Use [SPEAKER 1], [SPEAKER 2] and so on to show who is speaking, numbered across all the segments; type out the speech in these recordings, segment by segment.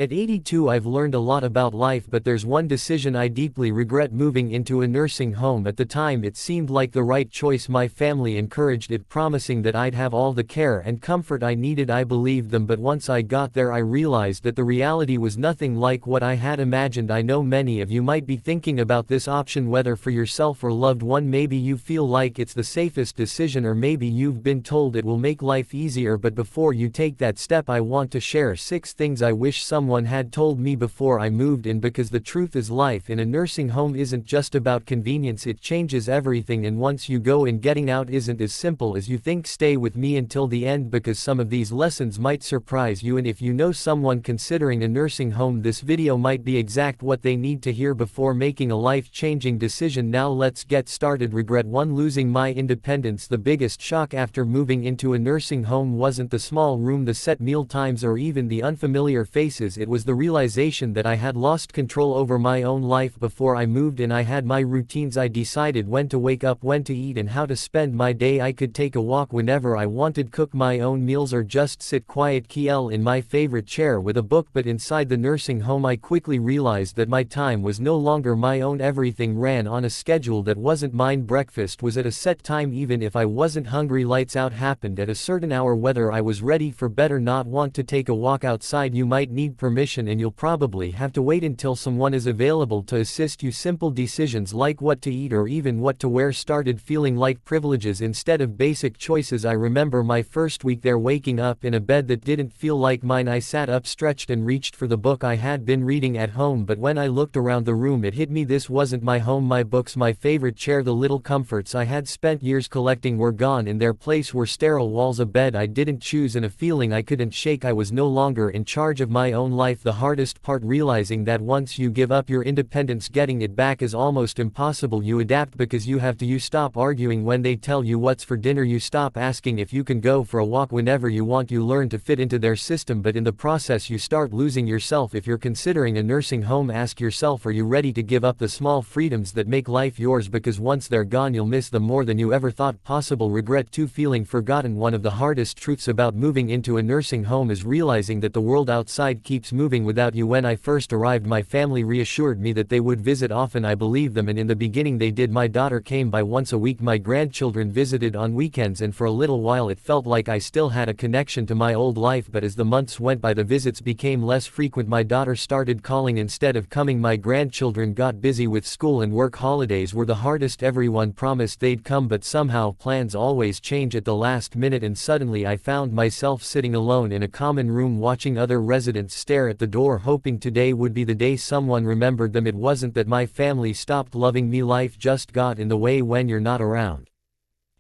[SPEAKER 1] At 82 I've learned a lot about life, but there's one decision I deeply regret: moving into a nursing home. At the time it seemed like the right choice. My family encouraged it, promising that I'd have all the care and comfort I needed. I believed them, but once I got there I realized that the reality was nothing like what I had imagined. I know many of you might be thinking about this option, whether for yourself or loved one. Maybe you feel like it's the safest decision, or maybe you've been told it will make life easier. But before you take that step, I want to share 6 things I wish someone had told me before I moved in, because the truth is, life in a nursing home isn't just about convenience, it changes everything, and once you go in, getting out isn't as simple as you think. Stay with me until the end, because some of these lessons might surprise you, and if you know someone considering a nursing home, this video might be exact what they need to hear before making a life-changing decision. Now let's get started. Regret 1: losing my independence. The biggest shock after moving into a nursing home wasn't the small room, the set meal times, or even the unfamiliar faces. It was the realization that I had lost control over my own life. Before I moved in, I had my routines. I decided when to wake up, when to eat, and how to spend my day. I could take a walk whenever I wanted, cook my own meals, or just sit quiet in my favorite chair with a book. But inside the nursing home I quickly realized that my time was no longer my own. Everything ran on a schedule that wasn't mine. Breakfast was at a set time, even if I wasn't hungry. Lights out happened at a certain hour, whether I was ready for bed or not. Want to take a walk outside? You might need permission, and you'll probably have to wait until someone is available to assist you. Simple decisions like what to eat or even what to wear started feeling like privileges instead of basic choices. I remember my first week there, waking up in a bed that didn't feel like mine. I sat up, stretched, and reached for the book I had been reading at home, but when I looked around the room it hit me: this wasn't my home. My books, my favorite chair, the little comforts I had spent years collecting were gone. In their place were sterile walls, a bed I didn't choose, and a feeling I couldn't shake. I was no longer in charge of my own life. The hardest part: realizing that once you give up your independence, getting it back is almost impossible. You adapt because you have to. You stop arguing when they tell you what's for dinner. You stop asking if you can go for a walk whenever you want. You learn to fit into their system, but in the process you start losing yourself. If you're considering a nursing home, ask yourself, are you ready to give up the small freedoms that make life yours? Because once they're gone you'll miss them more than you ever thought possible. Regret 2: feeling forgotten. One of the hardest truths about moving into a nursing home is realizing that the world outside keeps moving without you. When I first arrived, my family reassured me that they would visit often. I believed them, and in the beginning they did. My daughter came by once a week, my grandchildren visited on weekends, and for a little while it felt like I still had a connection to my old life. But as the months went by the visits became less frequent. My daughter started calling instead of coming. My grandchildren got busy with school and work. Holidays were the hardest. Everyone promised they'd come, but somehow plans always change at the last minute, and suddenly I found myself sitting alone in a common room watching other residents stare at the door, hoping today would be the day someone remembered them. It wasn't that my family stopped loving me, life just got in the way when you're not around.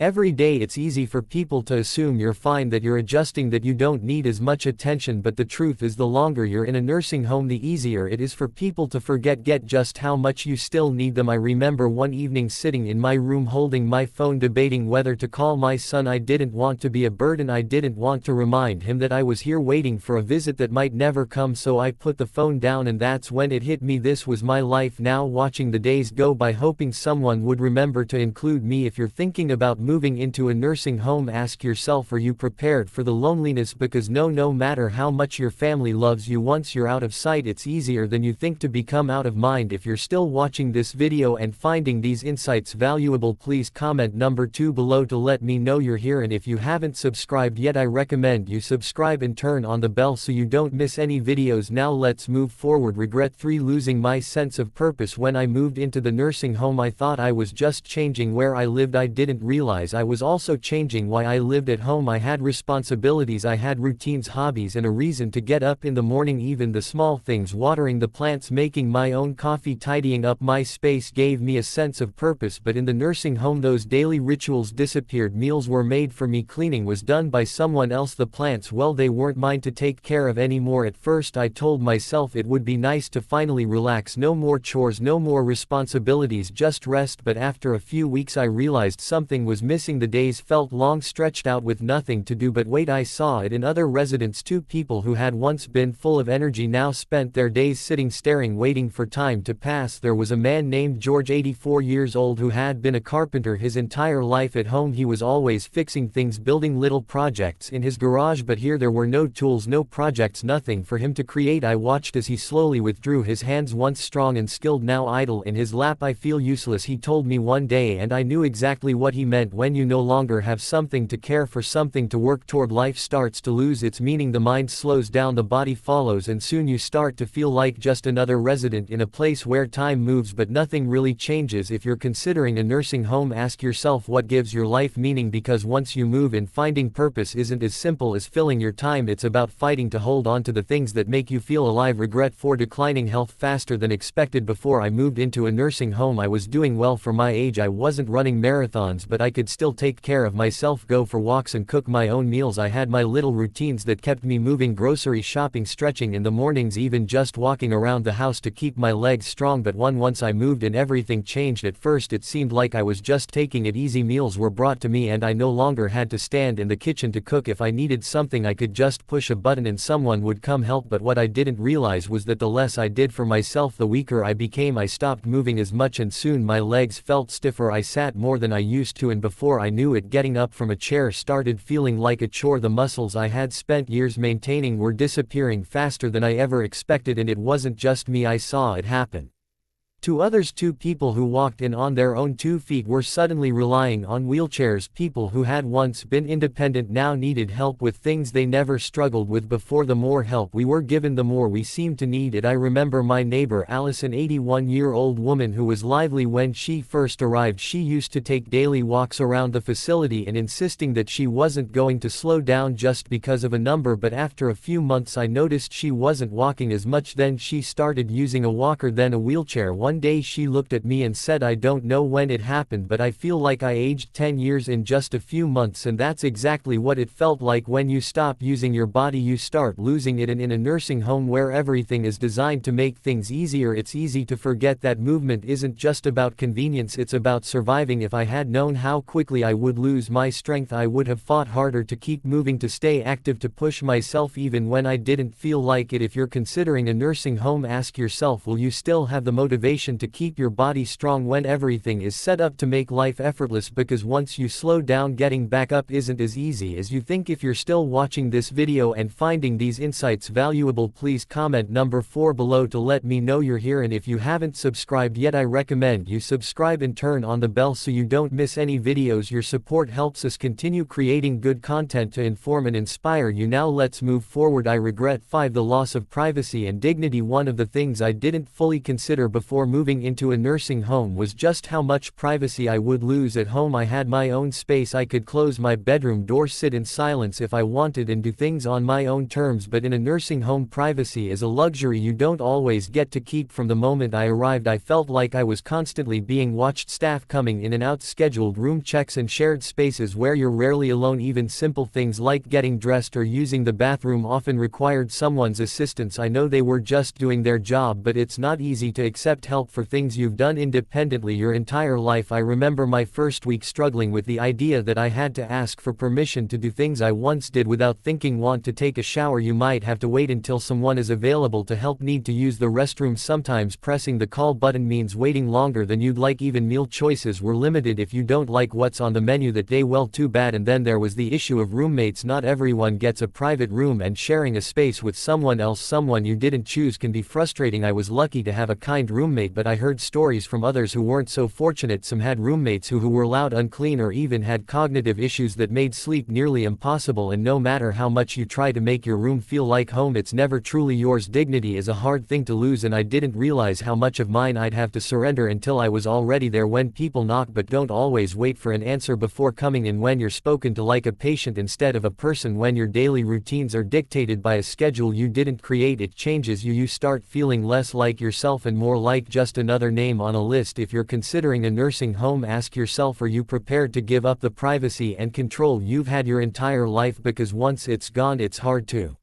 [SPEAKER 1] Every day it's easy for people to assume you're fine, that you're adjusting, that you don't need as much attention, but the truth is the longer you're in a nursing home the easier it is for people to forget just how much you still need them. I remember one evening sitting in my room holding my phone, debating whether to call my son. I didn't want to be a burden. I didn't want to remind him that I was here waiting for a visit that might never come, so I put the phone down, and that's when it hit me: this was my life now. Watching the days go by, hoping someone would remember to include me. If you're thinking about moving into a nursing home, ask yourself, are you prepared for the loneliness? Because no matter how much your family loves you, once you're out of sight it's easier than you think to become out of mind. If you're still watching this video and finding these insights valuable, please comment number 2 below to let me know you're here, and if you haven't subscribed yet I recommend you subscribe and turn on the bell so you don't miss any videos. Now let's move forward. Regret 3: losing my sense of purpose. When I moved into the nursing home I thought I was just changing where I lived. I didn't realize I was also changing why I lived. At home I had responsibilities, I had routines, hobbies, and a reason to get up in the morning. Even the small things: watering the plants, making my own coffee, tidying up my space gave me a sense of purpose. But in the nursing home those daily rituals disappeared. Meals were made for me, cleaning was done by someone else, the plants, well, they weren't mine to take care of anymore. At first I told myself it would be nice to finally relax, no more chores, no more responsibilities, just rest. But after a few weeks I realized something was missing. The days felt long, stretched out with nothing to do. But wait, I saw it in other residents too. People who had once been full of energy now spent their days sitting, staring, waiting for time to pass. There was a man named George, 84 years old, who had been a carpenter his entire life. At home he was always fixing things, building little projects in his garage, but here there were no tools, no projects, nothing for him to create. I watched as he slowly withdrew, his hands once strong and skilled now idle in his lap. I feel useless, he told me one day, and I knew exactly what he meant. When you no longer have something to care for, something to work toward, life starts to lose its meaning. The mind slows down, the body follows, and soon you start to feel like just another resident in a place where time moves but nothing really changes. If you're considering a nursing home, ask yourself what gives your life meaning, because once you move in, finding purpose isn't as simple as filling your time. It's about fighting to hold on to the things that make you feel alive. Regret for declining health faster than expected. Before I moved into a nursing home, I was doing well for my age. I wasn't running marathons, but I could still take care of myself, go for walks and cook my own meals. I had my little routines that kept me moving: grocery shopping, stretching in the mornings, even just walking around the house to keep my legs strong. But once I moved in, everything changed. At first it seemed like I was just taking it easy. Meals were brought to me and I no longer had to stand in the kitchen to cook. If I needed something, I could just push a button and someone would come help. But what I didn't realize was that the less I did for myself, the weaker I became. I stopped moving as much and soon my legs felt stiffer. I sat more than I used to, and before I knew it, getting up from a chair started feeling like a chore. The muscles I had spent years maintaining were disappearing faster than I ever expected, and it wasn't just me. I saw it happen to others too. People who walked in on their own 2 feet were suddenly relying on wheelchairs. People who had once been independent now needed help with things they never struggled with before. The more help we were given, the more we seemed to need it. I remember my neighbor Alice, an 81-year-old woman who was lively when she first arrived. She used to take daily walks around the facility and insisting that she wasn't going to slow down just because of a number. But after a few months I noticed she wasn't walking as much. Then she started using a walker, then a wheelchair. One day she looked at me and said, "I don't know when it happened, but I feel like I aged 10 years in just a few months." And that's exactly what it felt like. When you stop using your body, you start losing it. And in a nursing home where everything is designed to make things easier, it's easy to forget that movement isn't just about convenience, it's about surviving. If I had known how quickly I would lose my strength, I would have fought harder to keep moving, to stay active, to push myself even when I didn't feel like it. If you're considering a nursing home, ask yourself, will you still have the motivation to keep your body strong when everything is set up to make life effortless? Because once you slow down, getting back up isn't as easy as you think. If you're still watching this video and finding these insights valuable, please comment number 4 below to let me know you're here. And if you haven't subscribed yet, I recommend you subscribe and turn on the bell so you don't miss any videos. Your support helps us continue creating good content to inform and inspire you. Now let's move forward. I regret 5. The loss of privacy and dignity. One of the things I didn't fully consider before moving into a nursing home was just how much privacy I would lose. At home I had my own space. I could close my bedroom door, sit in silence if I wanted, and do things on my own terms. But in a nursing home, privacy is a luxury you don't always get to keep. From the moment I arrived, I felt like I was constantly being watched. Staff coming in and out, scheduled room checks, and shared spaces where you're rarely alone. Even simple things like getting dressed or using the bathroom often required someone's assistance. I know they were just doing their job, but it's not easy to accept help for things you've done independently your entire life. I remember my first week struggling with the idea that I had to ask for permission to do things I once did without thinking. Want to take a shower? You might have to wait until someone is available to help. Need to use the restroom? Sometimes pressing the call button means waiting longer than you'd like. Even meal choices were limited if you don't like what's on the menu that day. Well, too bad. And then there was the issue of roommates. Not everyone gets a private room, and sharing a space with someone else, someone you didn't choose, can be frustrating. I was lucky to have a kind roommate, but I heard stories from others who weren't so fortunate. Some had roommates who were loud, unclean, or even had cognitive issues that made sleep nearly impossible. And no matter how much you try to make your room feel like home, it's never truly yours. Dignity is a hard thing to lose, and I didn't realize how much of mine I'd have to surrender until I was already there. When people knock, but don't always wait for an answer before coming in. When you're spoken to like a patient instead of a person. When your daily routines are dictated by a schedule you didn't create, it changes you. You start feeling less like yourself and more like just another name on a list. If you're considering a nursing home, ask yourself, are you prepared to give up the privacy and control you've had your entire life? Because once it's gone, it's hard to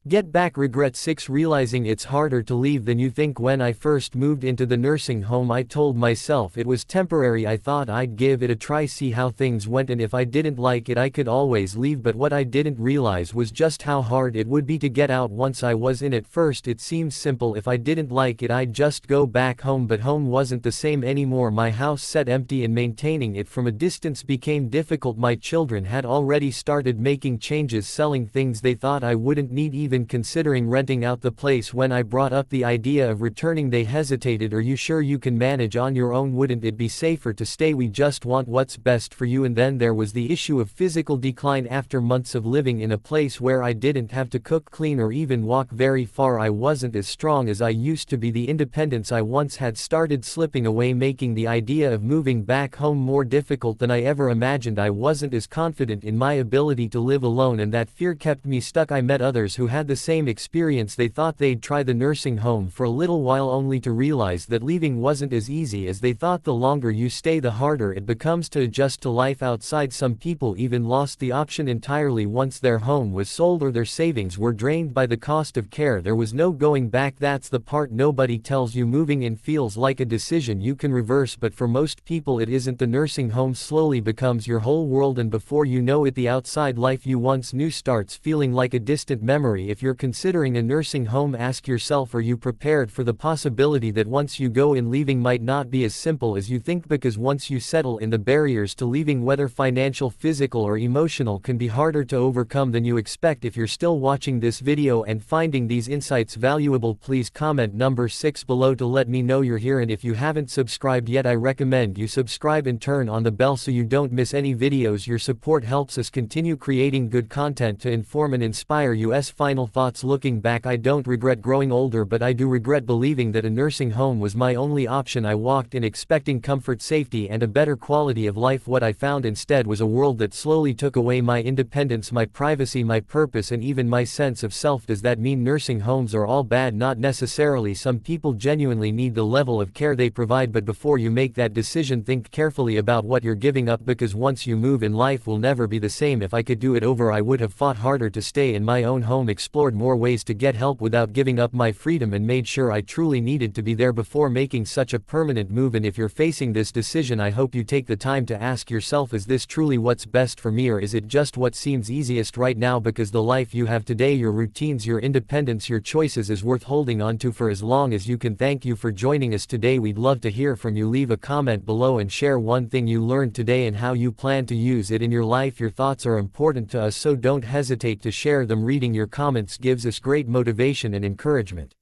[SPEAKER 1] Get back. Regret 6. Realizing it's harder to leave than you think. When I first moved into the nursing home, I told myself it was temporary. I thought I'd give it a try, see how things went, and if I didn't like it I could always leave. But what I didn't realize was just how hard it would be to get out once I was in. At first it seemed simple. If I didn't like it I'd just go back home, but home wasn't the same anymore. My house sat empty and maintaining it from a distance became difficult. My children had already started making changes, selling things they thought I wouldn't need, even considering renting out the place. When I brought up the idea of returning they hesitated. Are you sure you can manage on your own? Wouldn't it be safer to stay? We just want what's best for you. And then there was the issue of physical decline. After months of living in a place where I didn't have to cook, clean, or even walk very far, I wasn't as strong as I used to be. The independence I once had started slipping away, making the idea of moving back home more difficult than I ever imagined. I wasn't as confident in my ability to live alone, and that fear kept me stuck. I met others who had the same experience. They thought they'd try the nursing home for a little while, only to realize that leaving wasn't as easy as they thought. The longer you stay, the harder it becomes to adjust to life outside. Some people even lost the option entirely once their home was sold or their savings were drained by the cost of care. There was no going back. That's the part nobody tells you. Moving in feels like a decision you can reverse, but for most people it isn't. The nursing home slowly becomes your whole world, and before you know it, the outside life you once knew starts feeling like a distant memory. If you're considering a nursing home, ask yourself, are you prepared for the possibility that once you go in, leaving might not be as simple as you think? Because once you settle in, the barriers to leaving, whether financial, physical, or emotional, can be harder to overcome than you expect. If you're still watching this video and finding these insights valuable, please comment number 6 below to let me know you're here. And if you haven't subscribed yet, I recommend you subscribe and turn on the bell so you don't miss any videos. Your support helps us continue creating good content to inform and inspire you. Final thoughts. Looking back, I don't regret growing older, but I do regret believing that a nursing home was my only option. I walked in expecting comfort, safety, and a better quality of life. What I found instead was a world that slowly took away my independence, my privacy, my purpose, and even my sense of self. Does that mean nursing homes are all bad? Not necessarily. Some people genuinely need the level of care they provide, but before you make that decision, think carefully about what you're giving up, because once you move in, life will never be the same. If I could do it over, I would have fought harder to stay in my own home, explored more ways to get help without giving up my freedom, and made sure I truly needed to be there before making such a permanent move. And if you're facing this decision, I hope you take the time to ask yourself, is this truly what's best for me, or is it just what seems easiest right now? Because the life you have today, your routines, your independence, your choices, is worth holding on to for as long as you can. Thank you for joining us today. We'd love to hear from you. Leave a comment below and share one thing you learned today and how you plan to use it in your life. Your thoughts are important to us, so don't hesitate to share them. Reading your comments gives us great motivation and encouragement.